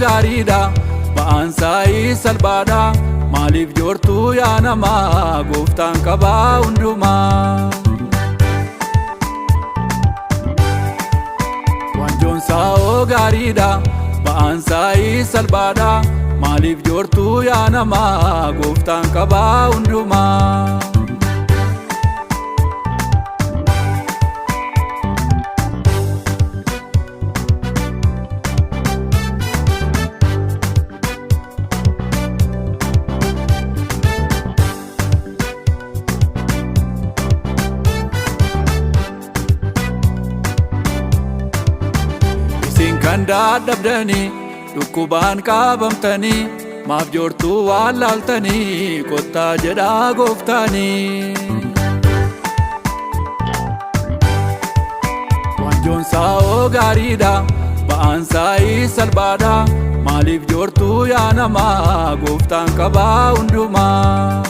gaariidha ba'aansaa salphaadha maaliif joortuu yaa namaa gooftaan qabaa hundumaa. Wanjoonsaa gaariidha ba'aansaa salphaadha maaliif joortuu yaa namaa gooftaan qabaa hundumaa. Kan dadhabdanii dhukkubaan qabamtanii maaf joortuu waan laaltanii kottaa jedhaa gooftaanii. Wanjoonsaa gaariidha ba'aansaa salphaadha maaliif joortuu yaa namaa gooftaan qabaa hundumaa.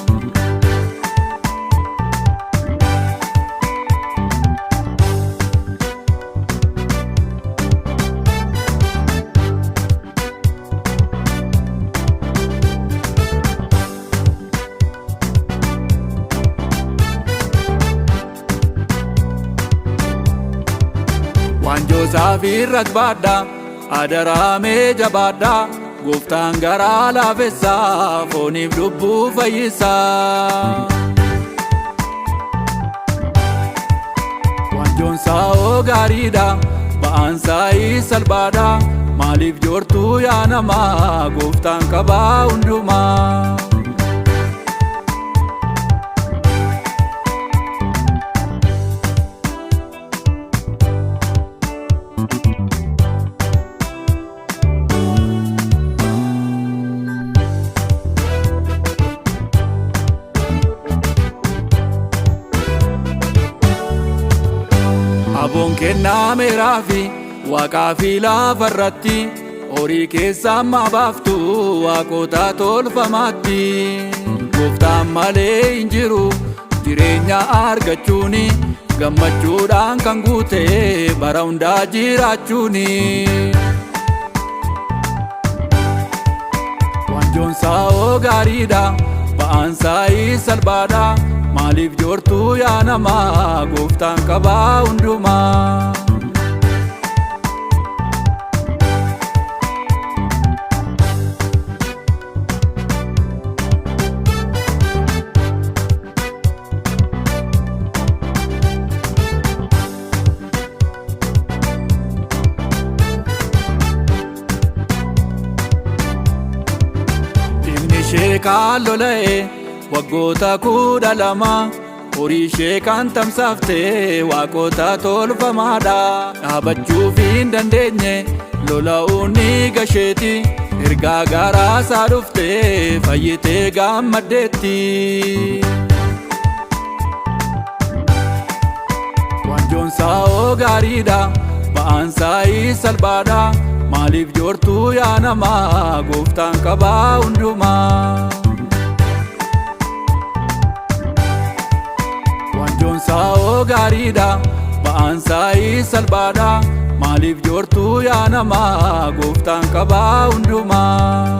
Wanjoosaa fi rakbaadha adaraamee jabaadha gooftaan garaa laafessaa fooniif lubbuu fayyisaa. Wanjoonsaa gaariidha ba'aansaa salphaadha maaliif joortuu yaa namaa gooftaan qabaa hundumaa. Aboon kennaa meeraafi waaqaa fi lafarratti horii keessaa amma baaftu waaqota tolfamaatti. Gooftaan malee hin jiru jireenya argachuuni gammachuudhaan kan guute bara hundaa jiraachuuni. Wanjoonsaa gaariidha ba'aansaa salphaadha maaliif joortuu yaa namaa gooftaan qabaa hundumaa. Dhimni ishee kan lola'e waggoota 12 horii ishee kan tamsaaftee waaqota tolfamaadha. Dhaabachuuf hin dandeenye lola'uun gasheeti ergaa garaa isaa dhuftee fayyitee gammaddeetti. Wanjoonsaa gaariidha ba'aansaa salphaadha maaliif joortuu yaa namaa gooftaan qabaa hundumaa. Wanjoonsaa gaariidha ba'aansaa salphaadha maaliif joortuu yaa namaa gooftaan qabaa hundumaa.